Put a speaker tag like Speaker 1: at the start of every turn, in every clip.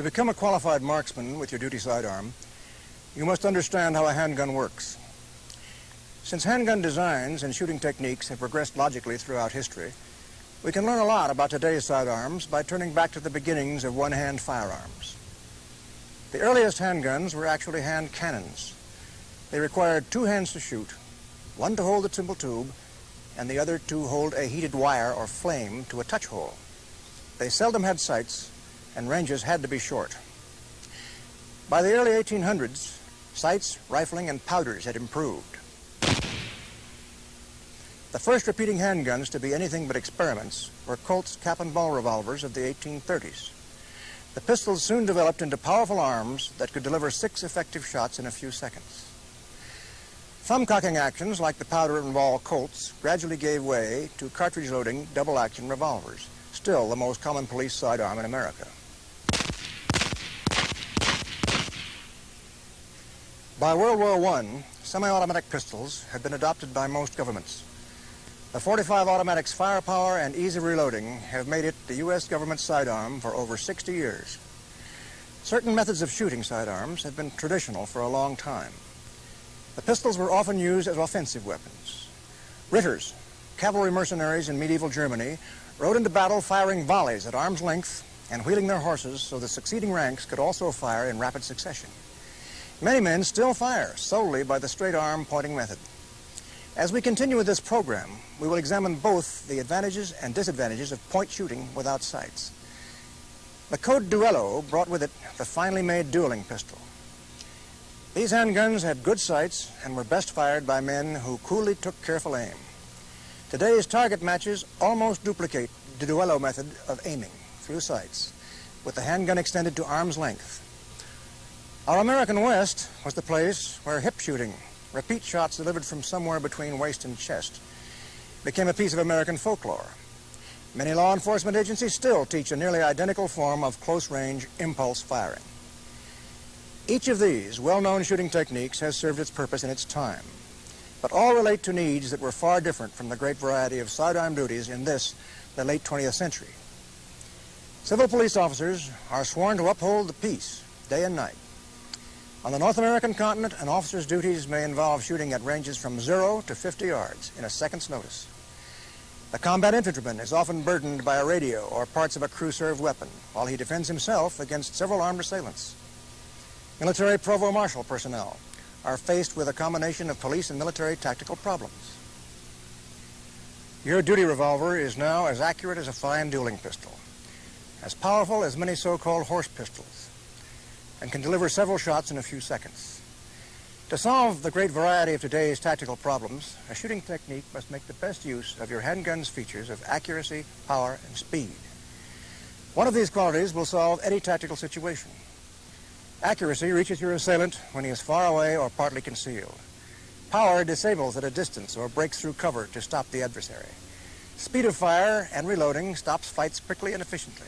Speaker 1: To become a qualified marksman with your duty sidearm, you must understand how a handgun works. Since handgun designs and shooting techniques have progressed logically throughout history, we can learn a lot about today's sidearms by turning back to the beginnings of one-hand firearms. The earliest handguns were actually hand cannons. They required two hands to shoot, one to hold the simple tube, and the other to hold a heated wire or flame to a touch hole. They seldom had sights, and ranges had to be short. By the early 1800s, sights, rifling, and powders had improved. The first repeating handguns to be anything but experiments were Colt's cap and ball revolvers of the 1830s. The pistols soon developed into powerful arms that could deliver 6 effective shots in a few seconds. Thumb-cocking actions like the powder and ball Colts gradually gave way to cartridge-loading double-action revolvers, still the most common police sidearm in America. By World War I, semi-automatic pistols had been adopted by most governments. The .45 automatic's firepower and ease of reloading have made it the U.S. government's sidearm for over 60 years. Certain methods of shooting sidearms have been traditional for a long time. The pistols were often used as offensive weapons. Ritters, cavalry mercenaries in medieval Germany, rode into battle firing volleys at arm's length and wheeling their horses so the succeeding ranks could also fire in rapid succession. Many men still fire solely by the straight arm pointing method. As we continue with this program, we will examine both the advantages and disadvantages of point shooting without sights. The Code Duello brought with it the finely made dueling pistol. These handguns had good sights and were best fired by men who coolly took careful aim. Today's target matches almost duplicate the Duello method of aiming through sights, with the handgun extended to arm's length. Our American West was the place where hip shooting, repeat shots delivered from somewhere between waist and chest, became a piece of American folklore. Many law enforcement agencies still teach a nearly identical form of close-range impulse firing. Each of these well-known shooting techniques has served its purpose in its time, but all relate to needs that were far different from the great variety of sidearm duties in this, the late 20th century. Civil police officers are sworn to uphold the peace day and night. On the North American continent, an officer's duties may involve shooting at ranges from 0 to 50 yards in a second's notice. The combat infantryman is often burdened by a radio or parts of a crew-served weapon, while he defends himself against several armed assailants. Military provost marshal personnel are faced with a combination of police and military tactical problems. Your duty revolver is now as accurate as a fine dueling pistol, as powerful as many so-called horse pistols, and can deliver several shots in a few seconds. To solve the great variety of today's tactical problems, a shooting technique must make the best use of your handgun's features of accuracy, power, and speed. One of these qualities will solve any tactical situation. Accuracy reaches your assailant when he is far away or partly concealed. Power disables at a distance or breaks through cover to stop the adversary. Speed of fire and reloading stops fights quickly and efficiently.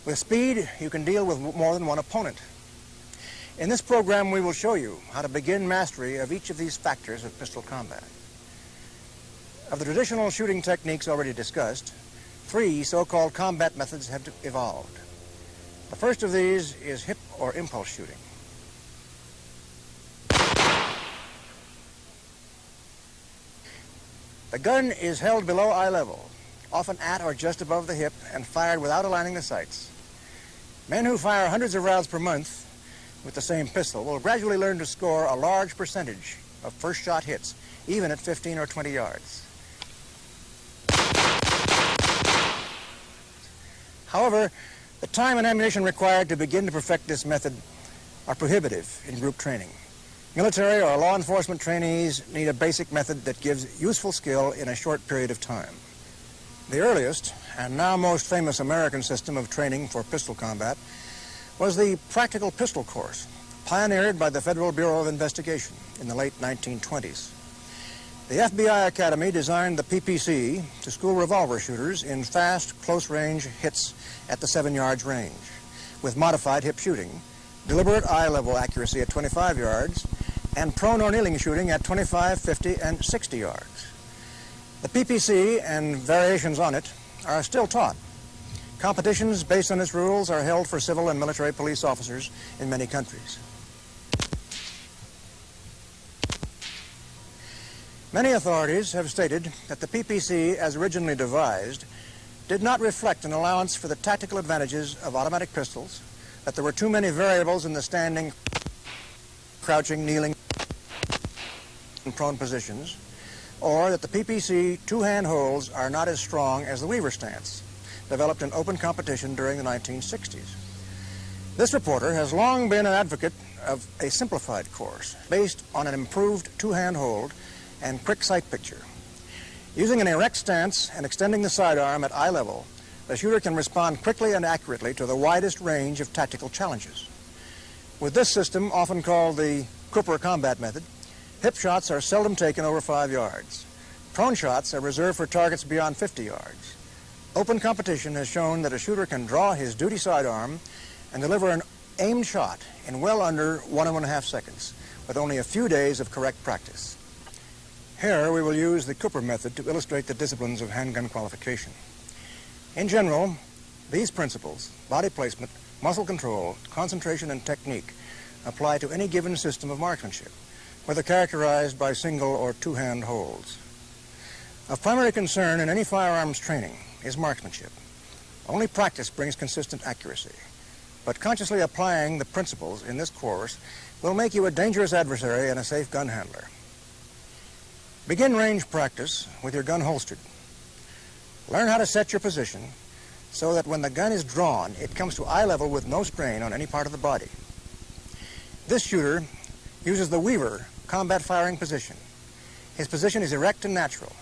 Speaker 1: With speed, you can deal with more than one opponent. In this program, we will show you how to begin mastery of each of these factors of pistol combat. Of the traditional shooting techniques already discussed, 3 so-called combat methods have evolved. The first of these is hip or impulse shooting. The gun is held below eye level, often at or just above the hip, and fired without aligning the sights. Men who fire hundreds of rounds per month with the same pistol will gradually learn to score a large percentage of first shot hits, even at 15 or 20 yards. However, the time and ammunition required to begin to perfect this method are prohibitive in group training. Military or law enforcement trainees need a basic method that gives useful skill in a short period of time. The earliest, and now most famous American system of training for pistol combat was the practical pistol course, pioneered by the Federal Bureau of Investigation in the late 1920s. The FBI Academy designed the PPC to school revolver shooters in fast, close-range hits at the 7 yards range, with modified hip shooting, deliberate eye-level accuracy at 25 yards, and prone or kneeling shooting at 25, 50, and 60 yards. The PPC and variations on it are still taught. Competitions based on its rules are held for civil and military police officers in many countries. Many authorities have stated that the PPC, as originally devised, did not reflect an allowance for the tactical advantages of automatic pistols, that there were too many variables in the standing, crouching, kneeling, and prone positions, or that the PPC two-hand holds are not as strong as the Weaver stance, developed in open competition during the 1960s. This reporter has long been an advocate of a simplified course based on an improved two-hand hold and quick sight picture. Using an erect stance and extending the sidearm at eye level, the shooter can respond quickly and accurately to the widest range of tactical challenges. With this system, often called the Cooper combat method, hip shots are seldom taken over 5 yards. Prone shots are reserved for targets beyond 50 yards. Open competition has shown that a shooter can draw his duty sidearm and deliver an aimed shot in well under 1.5 seconds, with only a few days of correct practice. Here we will use the Cooper method to illustrate the disciplines of handgun qualification. In general, these principles, body placement, muscle control, concentration, and technique, apply to any given system of marksmanship, whether characterized by single or two-hand holds. Of primary concern in any firearms training is marksmanship. Only practice brings consistent accuracy, but consciously applying the principles in this course will make you a dangerous adversary and a safe gun handler. Begin range practice with your gun holstered. Learn how to set your position so that when the gun is drawn, it comes to eye level with no strain on any part of the body. This shooter uses the Weaver combat firing position. His position is erect and natural.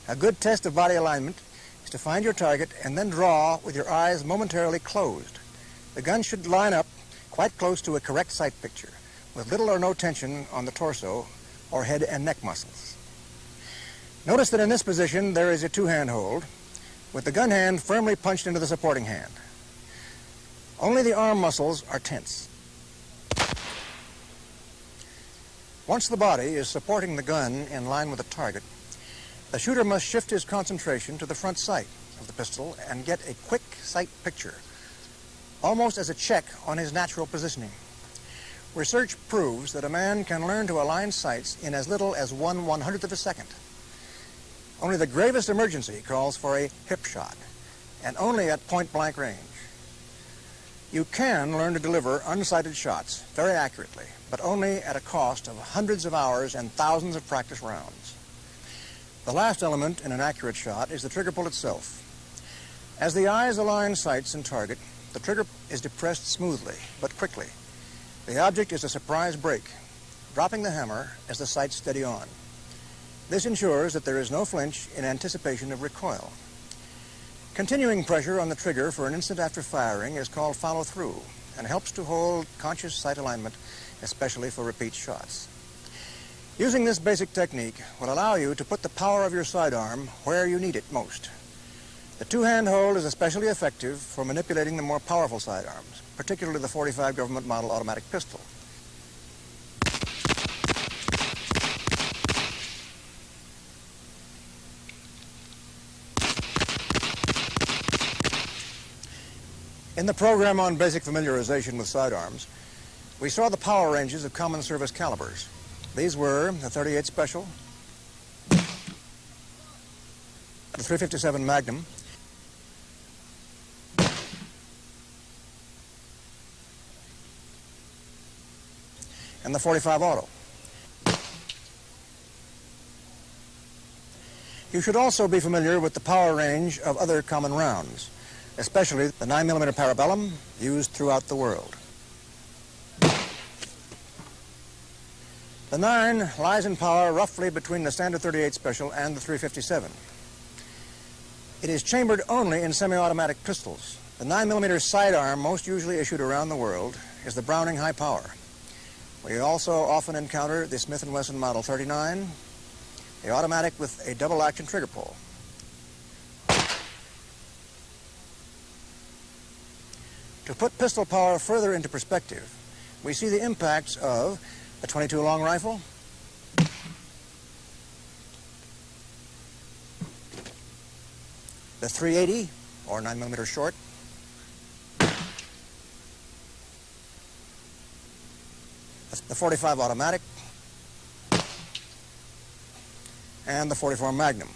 Speaker 1: A good test of body alignment is to find your target and then draw with your eyes momentarily closed. The gun should line up quite close to a correct sight picture, with little or no tension on the torso or head and neck muscles. Notice that in this position there is a two-hand hold, with the gun hand firmly punched into the supporting hand. Only the arm muscles are tense. Once the body is supporting the gun in line with the target, the shooter must shift his concentration to the front sight of the pistol and get a quick sight picture, almost as a check on his natural positioning. Research proves that a man can learn to align sights in as little as 1/100th of a second. Only the gravest emergency calls for a hip shot, and only at point-blank range. You can learn to deliver unsighted shots very accurately, but only at a cost of hundreds of hours and thousands of practice rounds. The last element in an accurate shot is the trigger pull itself. As the eyes align sights and target, the trigger is depressed smoothly, but quickly. The object is a surprise break, dropping the hammer as the sights steady on. This ensures that there is no flinch in anticipation of recoil. Continuing pressure on the trigger for an instant after firing is called follow-through and helps to hold conscious sight alignment, especially for repeat shots. Using this basic technique will allow you to put the power of your sidearm where you need it most. The two-hand hold is especially effective for manipulating the more powerful sidearms, particularly the .45 government model automatic pistol. In the program on basic familiarization with sidearms, we saw the power ranges of common service calibers. These were the .38 Special, the .357 Magnum, and the .45 Auto. You should also be familiar with the power range of other common rounds, especially the 9mm Parabellum used throughout the world. The 9 lies in power roughly between the standard .38 Special and the .357. It is chambered only in semi-automatic pistols. The 9mm sidearm most usually issued around the world is the Browning High Power. We also often encounter the Smith & Wesson Model 39, the automatic with a double-action trigger pull. To put pistol power further into perspective, we see the impacts of the .22 long rifle, the .380, or 9mm short, the 45 automatic, and the 44 Magnum.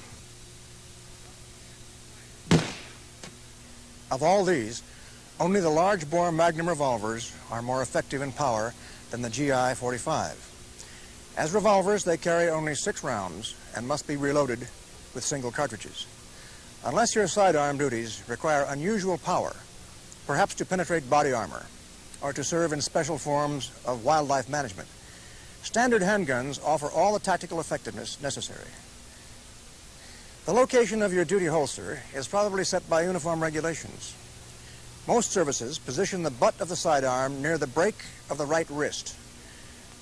Speaker 1: Of all these, only the large-bore Magnum revolvers are more effective in power than the GI 45. As revolvers, they carry only 6 rounds and must be reloaded with single cartridges. Unless your sidearm duties require unusual power, perhaps to penetrate body armor or to serve in special forms of wildlife management, standard handguns offer all the tactical effectiveness necessary. The location of your duty holster is probably set by uniform regulations. Most services position the butt of the sidearm near the break of the right wrist.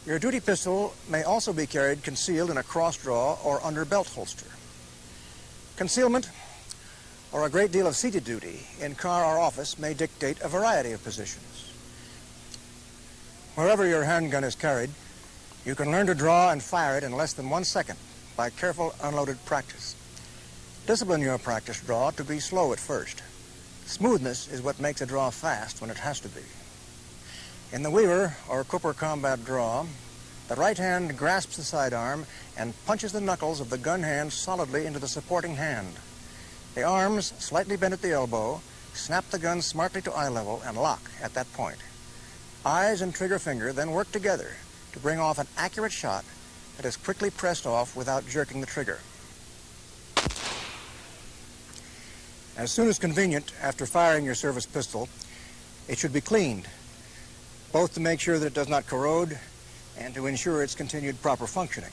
Speaker 1: Your duty pistol may also be carried concealed in a cross-draw or under belt holster. Concealment or a great deal of seated duty in car or office may dictate a variety of positions. Wherever your handgun is carried, you can learn to draw and fire it in less than 1 second by careful unloaded practice. Discipline your practice draw to be slow at first. Smoothness is what makes a draw fast when it has to be. In the Weaver or Cooper combat draw, the right hand grasps the sidearm and punches the knuckles of the gun hand solidly into the supporting hand. The arms, slightly bent at the elbow, snap the gun smartly to eye level and lock at that point. Eyes and trigger finger then work together to bring off an accurate shot that is quickly pressed off without jerking the trigger. As soon as convenient after firing your service pistol, it should be cleaned, both to make sure that it does not corrode and to ensure its continued proper functioning.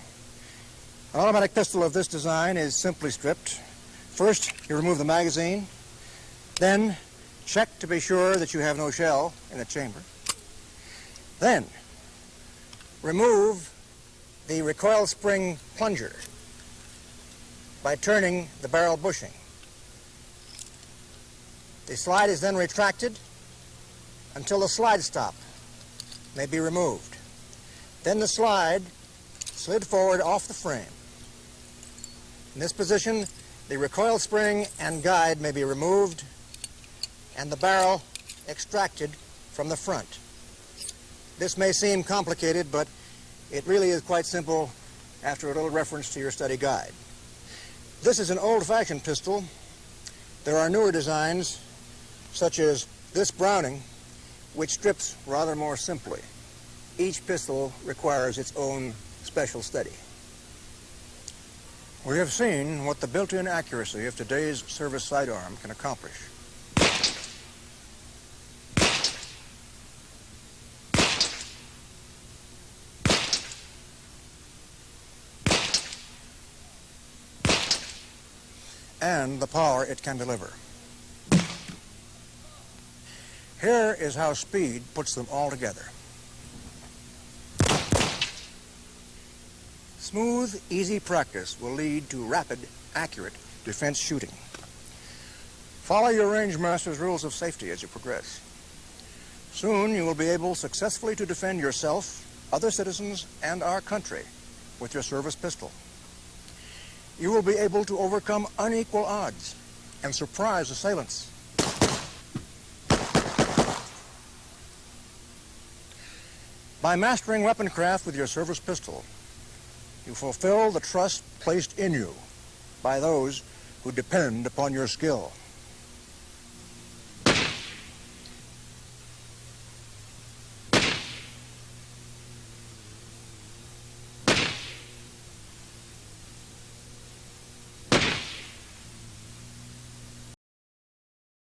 Speaker 1: An automatic pistol of this design is simply stripped. First, you remove the magazine, then check to be sure that you have no shell in the chamber. Then, remove the recoil spring plunger by turning the barrel bushing. The slide is then retracted until the slide stop may be removed. Then the slide slid forward off the frame. In this position, the recoil spring and guide may be removed and the barrel extracted from the front. This may seem complicated, but it really is quite simple after a little reference to your study guide. This is an old-fashioned pistol. There are newer designs, such as this Browning, which strips rather more simply. Each pistol requires its own special study. We have seen what the built-in accuracy of today's service sidearm can accomplish. And the power it can deliver. Here is how speed puts them all together. Smooth, easy practice will lead to rapid, accurate defense shooting. Follow your range master's rules of safety as you progress. Soon you will be able successfully to defend yourself, other citizens, and our country with your service pistol. You will be able to overcome unequal odds and surprise assailants. By mastering weaponcraft with your service pistol, you fulfill the trust placed in you by those who depend upon your skill.